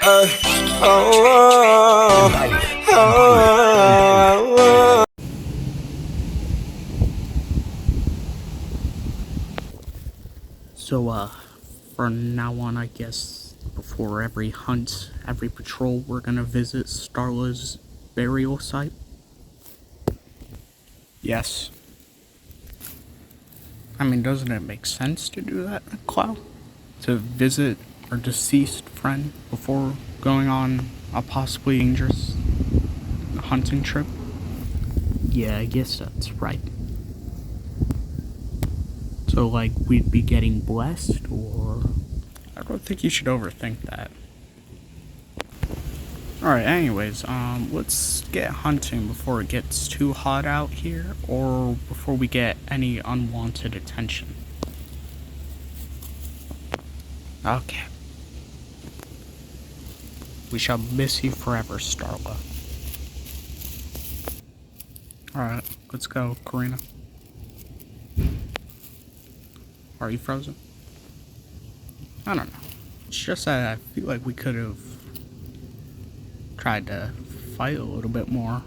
So, from now on, I guess, before every hunt, every patrol, we're gonna visit Starla's burial site? Yes. I mean, doesn't it make sense to do that, Cloud? To visit our deceased friend before going on a possibly dangerous hunting trip? Yeah, I guess that's right. So, like, we'd be getting blessed, or... I don't think you should overthink that. Alright, anyways, let's get hunting before it gets too hot out here, or before we get any unwanted attention. Okay. We shall miss you forever, Starla. Alright, let's go, Karina. Are you frozen? I don't know. It's just that I feel like we could have tried to fight a little bit more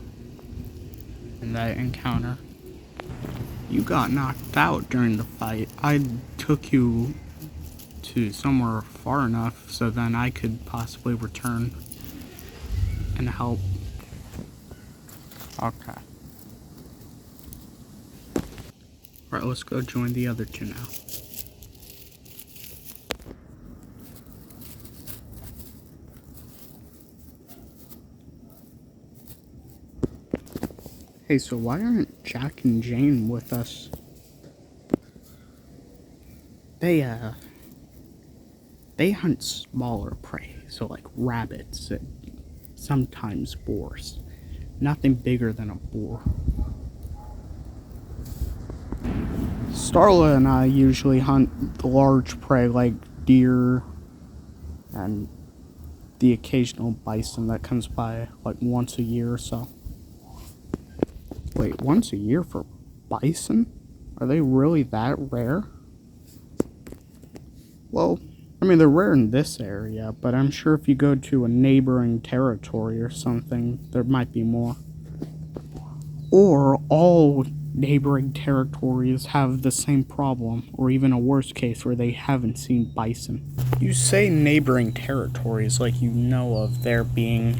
in that encounter. You got knocked out during the fight. I took you to somewhere far enough so then I could possibly return and help. Okay. Alright, let's go join the other two now. Hey, so why aren't Jack and Jane with us? They hunt smaller prey, so like rabbits and sometimes boars. Nothing bigger than a boar. Starla and I usually hunt the large prey like deer and the occasional bison that comes by like once a year or so. Wait, once a year for bison? Are they really that rare? Well, I mean, they're rare in this area, but I'm sure if you go to a neighboring territory or something, there might be more. Or all neighboring territories have the same problem, or even a worse case where they haven't seen bison. You say neighboring territories like you know of there being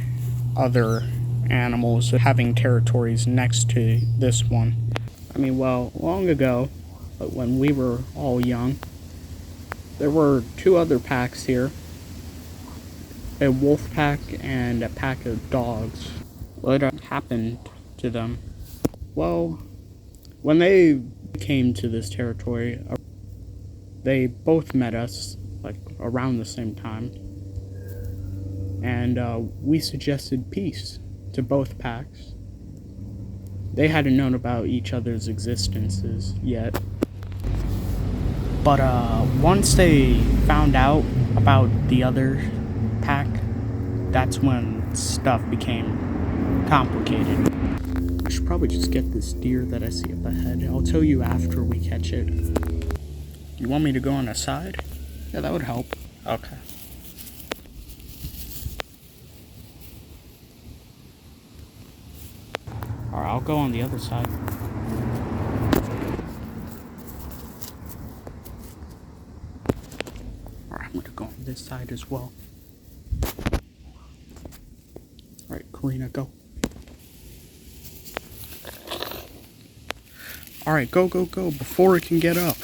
other animals having territories next to this one. I mean, well, long ago, when we were all young, there were two other packs here. A wolf pack and a pack of dogs. What happened to them? Well, when they came to this territory, they both met us, like, around the same time. And we suggested peace to both packs. They hadn't known about each other's existences yet. But once they found out about the other pack, that's when stuff became complicated. I should probably just get this deer that I see up ahead. I'll tell you after we catch it. You want me to go on the side? Yeah, that would help. Okay. Alright, I'll go on the other side. Alright, I'm gonna go on this side as well. Alright, Karina, go. Alright, go, go, go, before it can get up.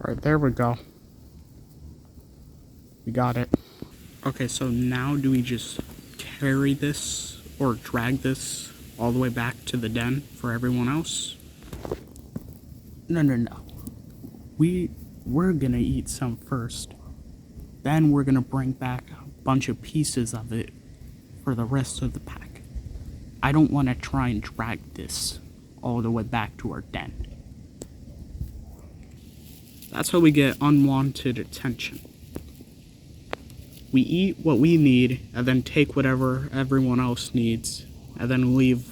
Alright, there we go. We got it. Okay, so now do we just carry this or drag this all the way back to the den for everyone else? No. We're gonna eat some first. Then we're gonna bring back a bunch of pieces of it for the rest of the pack. I don't want to try and drag this all the way back to our den. That's how we get unwanted attention. We eat what we need, and then take whatever everyone else needs, and then leave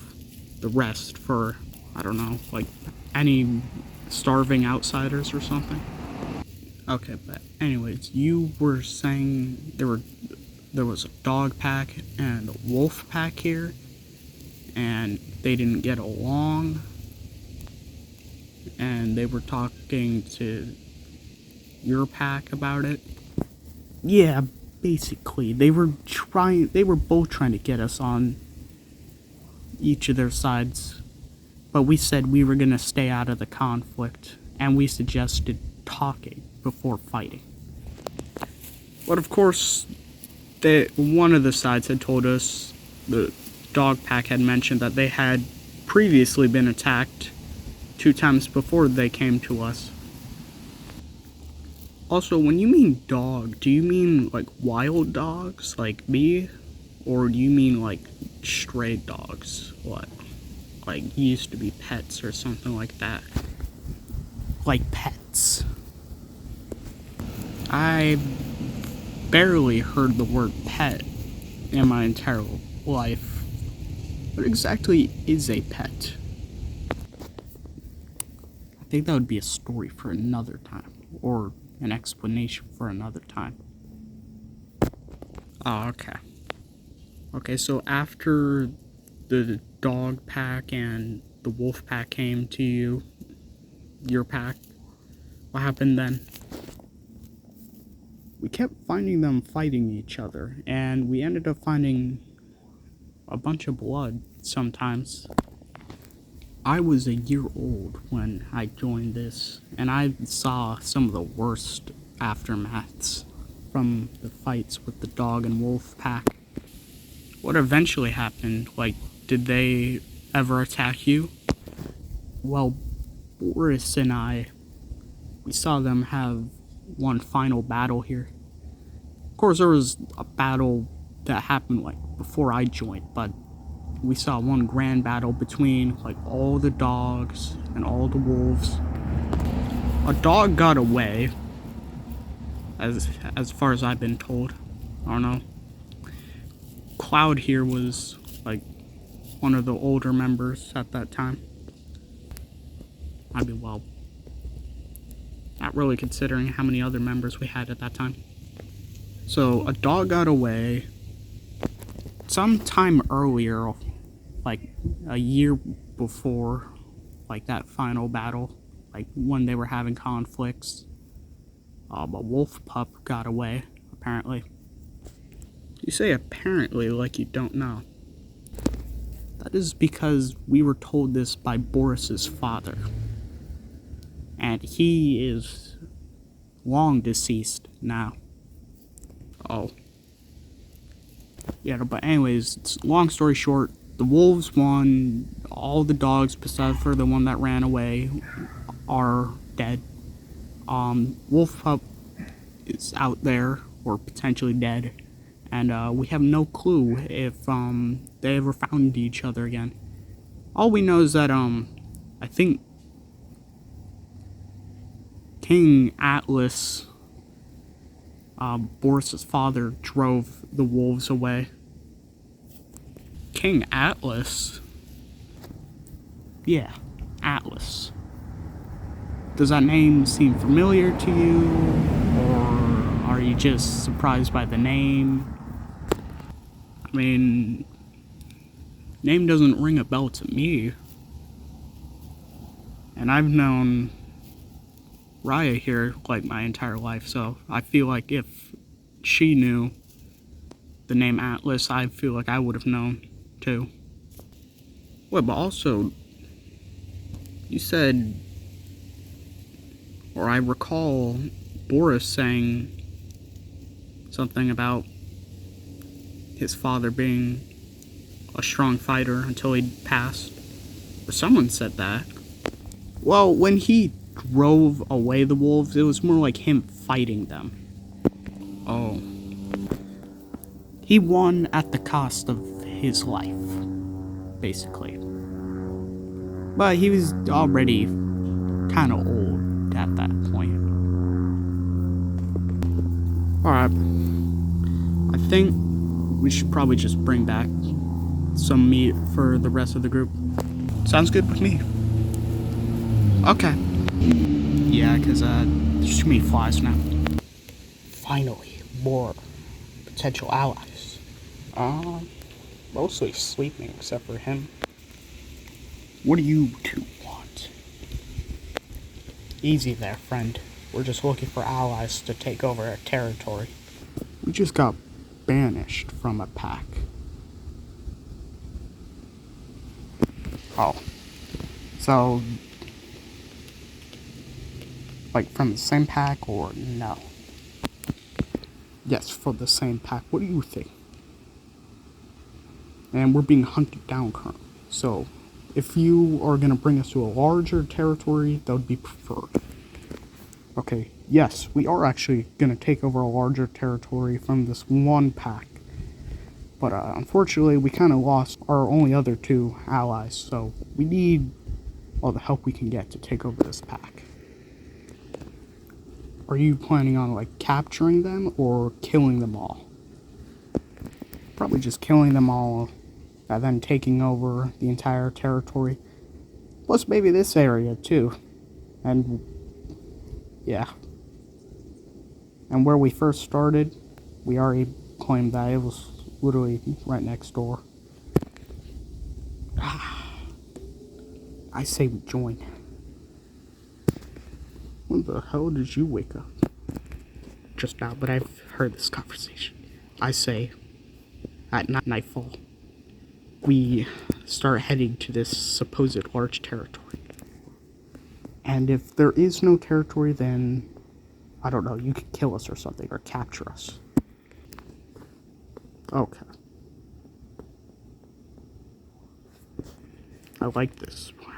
the rest for, I don't know, like any starving outsiders or something. Okay, but anyways, you were saying there was a dog pack and a wolf pack here, and they didn't get along, and they were talking to your pack about it. Yeah, basically, they were both trying to get us on each of their sides, but we said we were gonna stay out of the conflict, and we suggested talking before fighting. But of course, one of the sides had told us, the dog pack had mentioned that they had previously been attacked 2 times before they came to us. Also, when you mean dog, do you mean like wild dogs like me? Or do you mean like stray dogs? What? Like used to be pets or something like that? Like pets. I barely heard the word pet in my entire life. What exactly is a pet? I think that would be a story for another time, or an explanation for another time. Oh, okay. Okay, so after the dog pack and the wolf pack came to you, your pack, what happened then? We kept finding them fighting each other, and we ended up finding a bunch of blood sometimes. I was a year old when I joined this, and I saw some of the worst aftermaths from the fights with the dog and wolf pack. What eventually happened? Like, did they ever attack you? Well, Boris and we saw them have one final battle here. Of course, there was a battle that happened like before I joined, but we saw one grand battle between like all the dogs and all the wolves. A dog got away, as far as I've been told. I don't know. Cloud here was like one of the older members at that time. I mean, well, not really considering how many other members we had at that time. So a dog got away sometime earlier, like a year before, like that final battle, like when they were having conflicts. A wolf pup got away, apparently. You say apparently like you don't know. That is because we were told this by Boris's father. And he is long deceased now. Oh. Yeah, but anyways, long story short, the wolves won. All the dogs, besides for the one that ran away, are dead. Wolf pup is out there, or potentially dead. And we have no clue if they ever found each other again. All we know is that I think King Atlas, Boris's father, drove the wolves away. King Atlas? Yeah, Atlas. Does that name seem familiar to you, or are you just surprised by the name? I mean, name doesn't ring a bell to me. And I've known Raya here like my entire life, so I feel like if she knew the name Atlas, I feel like I would have known too. Well, but also, you said, or I recall Boris saying something about his father being a strong fighter until he passed. Or someone said that. Well, when he drove away the wolves, it was more like him fighting them. Oh. He won at the cost of his life, basically. But he was already kind of old at that point. Alright. think we should probably just bring back some meat for the rest of the group. Sounds good with me. Okay. Yeah, because there's too many flies now. Finally, more potential allies. Mostly sleeping except for him. What do you two want? Easy there, friend. We're just looking for allies to take over our territory. We just got banished from a pack. Oh. So, like from the same pack or no? Yes, from the same pack. What do you think? And we're being hunted down currently. So, if you are going to bring us to a larger territory, that would be preferred. Okay, yes, we are actually going to take over a larger territory from this one pack. But unfortunately, we kind of lost our only other two allies, so we need all the help we can get to take over this pack. Are you planning on, like, capturing them or killing them all? Probably just killing them all and then taking over the entire territory. Plus maybe this area, too. And, yeah. And where we first started, we already claimed that it was literally right next door. I say we join. When the hell did you wake up? Just now, but I've heard this conversation. I say, at nightfall, we start heading to this supposed large territory. And if there is no territory, then, I don't know, you could kill us or something, or capture us. Okay. I like this plan.